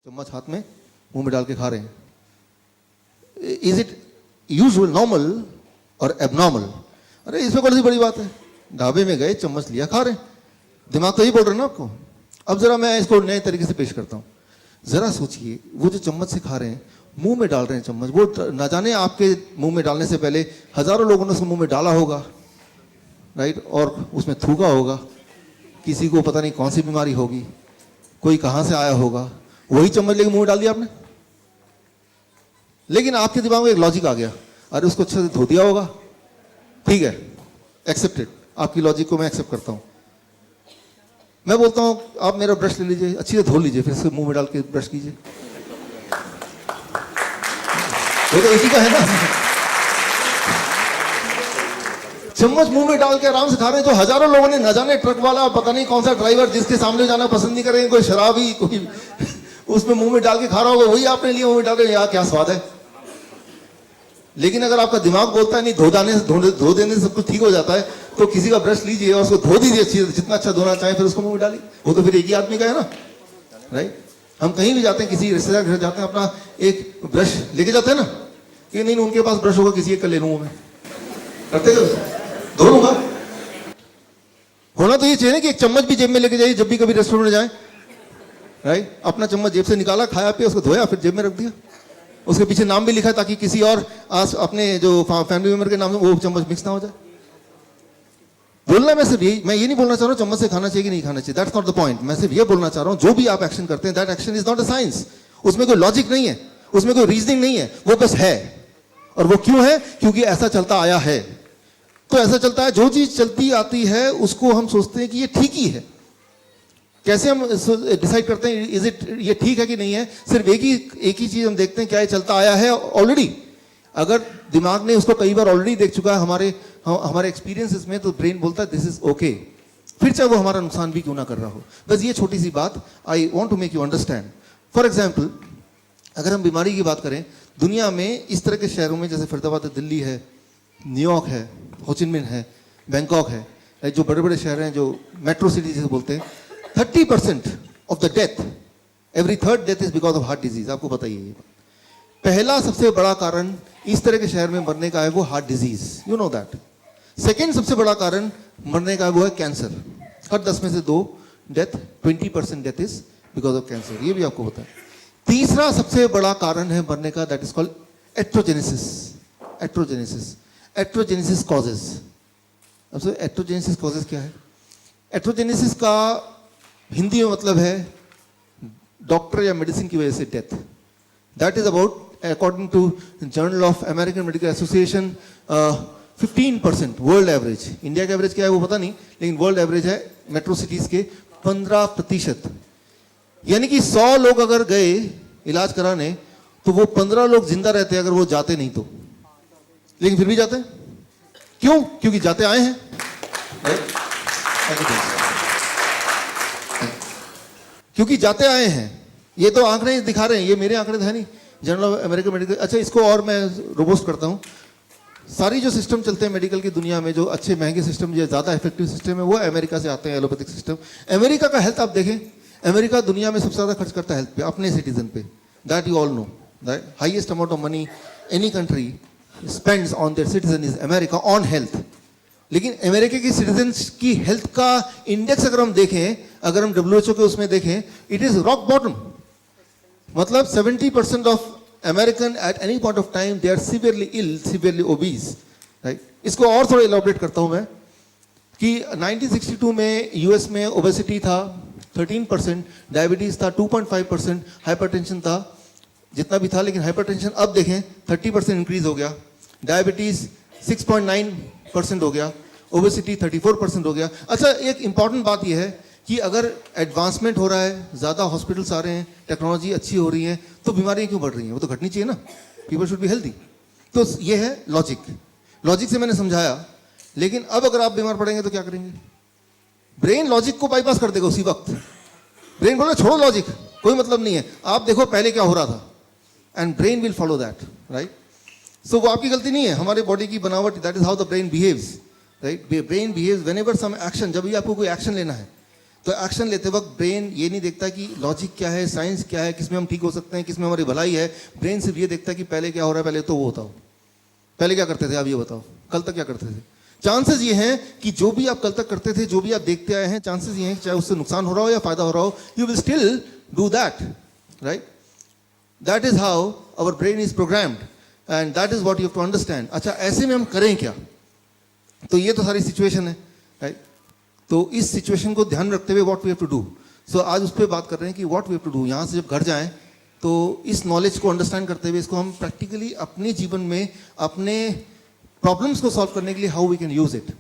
चम्मच हाथ में मुंह में डाल के खा रहे हैं. इज इट यूजुअल, नॉर्मल और एबनॉर्मल? अरे इसमें कौन सी बड़ी बात है? ढाबे में गए, चम्मच लिया, खा रहे हैं. दिमाग तो यही बोल रहे हैं ना आपको. अब जरा मैं इसको नए तरीके से पेश करता हूँ. जरा सोचिए, वो जो चम्मच से खा रहे हैं, मुंह में डाल रहे हैं चम्मच, वो ना जाने आपके मुंह में डालने से पहले हजारों लोगों ने उसको मुंह में डाला होगा, राइट, और उसमें थूका होगा. किसी को पता नहीं कौन सी बीमारी होगी, कोई कहाँ से आया होगा, वही चम्मच लेके मुंह में डाल दिया आपने. लेकिन आपके दिमाग में एक लॉजिक आ गया, अरे उसको अच्छे से धो दिया होगा. ठीक है, एक्सेप्टेड, आपकी लॉजिक को मैं एक्सेप्ट करता हूं. मैं बोलता हूं आप मेरा ब्रश ले लीजिए, अच्छी से धो लीजिए, फिर से मुंह में डाल के ब्रश कीजिए. वो तो इसी का है ना. चम्मच मुंह में डाल के आराम से खा रहे हैं, जो हजारों लोगों ने, न जाने ट्रक वाला, पता नहीं कौन सा ड्राइवर, जिसके सामने जाना पसंद नहीं करेंगे, कोई शराबी, कोई उसमें मुंह में डाल के खा रहा होगा, वही आपने लिए मुंह में डाल के, यार क्या स्वाद है. लेकिन अगर आपका दिमाग बोलता है नहीं, धो देने से सब कुछ ठीक हो जाता है, तो किसी का ब्रश लीजिए और उसको धो दीजिए अच्छी, जितना अच्छा धोना चाहे, फिर उसको मुंह में डालिए. वो तो फिर एक ही आदमी का है ना, राइट. हम कहीं भी जाते हैं, किसी रिश्तेदार घर जाते हैं, अपना एक ब्रश लेके जाते हैं ना, कि नहीं उनके पास ब्रश होगा, किसी एक का ले लूंगा मैं. करते धो लूंगा. होना तो ये चाहिए कि एक चम्मच भी जेब में लेके जाइए जब भी कभी रेस्टोरेंट में जाए, राइट. अपना चम्मच जेब से निकाला, खाया पिया, उसको धोया, फिर जेब में रख दिया. उसके पीछे नाम भी लिखा है ताकि किसी और अपने जो फैमिली मेंबर के नाम से वो चम्मच मिक्स ना हो जाए. बोलना मैं सिर्फ यही, मैं ये नहीं बोलना चाह रहा हूँ चम्मच से खाना चाहिए कि नहीं खाना चाहिए, दैट्स नॉट द पॉइंट. मैं सिर्फ ये बोलना चाह रहा हूँ, जो भी आप एक्शन करते हैं, that action is not a science. उसमें कोई लॉजिक नहीं है, उसमें कोई रीजनिंग नहीं है, वो बस है. और वो क्यों है? क्योंकि ऐसा चलता आया है. तो ऐसा चलता है, जो चीज चलती आती है उसको हम सोचते हैं कि ये ठीक ही है. कैसे हम डिसाइड करते हैं इज इट, ये ठीक है कि नहीं है? सिर्फ एक ही चीज हम देखते हैं, क्या ये चलता आया है ऑलरेडी. अगर दिमाग ने उसको कई बार ऑलरेडी देख चुका है हमारे एक्सपीरियंसेस में, तो ब्रेन बोलता है दिस इज ओके, फिर चाहे वो हमारा नुकसान भी क्यों ना कर रहा हो. बस ये छोटी सी बात I want to make you understand. For example, अगर हम बीमारी की बात करें, दुनिया में इस तरह के शहरों में, जैसे फरीदाबाद है, दिल्ली है, न्यूयॉर्क है, होचिनमिन है, बैंकॉक है, जो बड़े बड़े शहर हैं, जो मेट्रो सिटी जिसे बोलते हैं, 30% of the death, every third death is because of heart disease. आपको बताइए ये बात. पहला सबसे बड़ा कारण इस तरह के शहर में मरने का है वो heart disease, you know that. Second सबसे बड़ा कारण मरने का वो है कैंसर. हर 10 में से 2 death, 20% death is because of cancer, ये भी आपको पता है. तीसरा सबसे बड़ा कारण है मरने का, दैट इज कॉल्ड एट्रोजेनेसिस. एट्रोजेनेसिस कॉजेज. अब एट्रोजेनेसिस कॉजेज क्या है? एट्रोजेनेसिस का हिंदी में मतलब है डॉक्टर या मेडिसिन की वजह से death. That is about, according to journal of American medical association, 15%. World average, India का एवरेज क्या है वो पता नहीं, लेकिन वर्ल्ड एवरेज है मेट्रो सिटीज के 15%. यानी कि 100 लोग अगर गए इलाज कराने, तो वो 15 लोग जिंदा रहते अगर वो जाते नहीं तो. लेकिन फिर भी जाते हैं. क्यों? क्योंकि जाते आए हैं. क्योंकि जाते आए हैं. ये तो आंकड़े दिखा रहे हैं, ये मेरे आंकड़े है नहीं, जर्नल ऑफ अमेरिकन मेडिकल. अच्छा, इसको और मैं रोबोस्ट करता हूं. सारी जो सिस्टम चलते हैं मेडिकल की दुनिया में, जो अच्छे महंगे सिस्टम, जो ज्यादा इफेक्टिव सिस्टम है, वो अमेरिका से आते हैं, एलोपैथिक सिस्टम. अमेरिका का हेल्थ आप देखें, अमेरिका दुनिया में सबसे ज्यादा खर्च करता है हेल्थ पे, अपने सिटीजन पे. That you all know. That highest amount of money any country spends on their citizen is America on health. लेकिन अमेरिका की सिटीजन्स की हेल्थ का इंडेक्स अगर हम देखें, अगर हम WHO के उसमें देखें, इट इज रॉक बॉटम. मतलब 70% of American at any point of time they are severely ill, severely obese, right. इसको और थोड़ा इलैबोरेट करता हूं मैं, कि 1962 में यूएस में ओबेसिटी था 13%, डायबिटीज था 2.5%, हाइपरटेंशन था जितना भी था. लेकिन हाइपरटेंशन अब देखें 30% इंक्रीज हो गया, डायबिटीज 6.9% हो गया, ओबेसिटी 34% हो गया. अच्छा, एक इंपॉर्टेंट बात यह है कि अगर एडवांसमेंट हो रहा है, ज़्यादा हॉस्पिटल्स आ रहे हैं, टेक्नोलॉजी अच्छी हो रही है, तो बीमारियां क्यों बढ़ रही हैं? वो तो घटनी चाहिए ना. People should be healthy. तो ये है लॉजिक. लॉजिक से मैंने समझाया. लेकिन अब अगर आप बीमार पड़ेंगे तो क्या करेंगे? ब्रेन लॉजिक को बाईपास कर देगा उसी वक्त. ब्रेन बोले छोड़ो लॉजिक, कोई मतलब नहीं है, आप देखो पहले क्या हो रहा था, and brain will follow that, right. So वो आपकी गलती नहीं है, हमारे बॉडी की बनावट, that is how the brain behaves, right. Brain behaves whenever some action, जब भी आपको कोई एक्शन लेना है, तो एक्शन लेते वक्त ब्रेन ये नहीं देखता कि लॉजिक क्या है, साइंस क्या है, किसमें हम ठीक हो सकते हैं, किसमें हमारी भलाई है। ब्रेन सिर्फ ये देखता है कि पहले क्या हो रहा है, पहले तो वो बताओ, पहले क्या करते थे आप ये बताओ, कल तक क्या करते थे। चांसेस ये हैं कि जो भी आप कल तक करते थे, जो भी आप देखते आए हैं, चांसेस ये हैं कि चाहे उससे नुकसान हो रहा हो या फायदा हो रहा हो, you will still do that, right. That is how our brain is programmed and that is what you have to understand. अच्छा, ऐसे में हम करें क्या? तो ये तो सारी सिचुएशन है, राइट। तो इस सिचुएशन को ध्यान रखते हुए what we have to do, so आज उस पर बात कर रहे हैं कि what we have to do. यहाँ से जब घर जाएं तो इस नॉलेज को अंडरस्टैंड करते हुए इसको हम प्रैक्टिकली अपने जीवन में अपने प्रॉब्लम्स को सॉल्व करने के लिए how we can use it.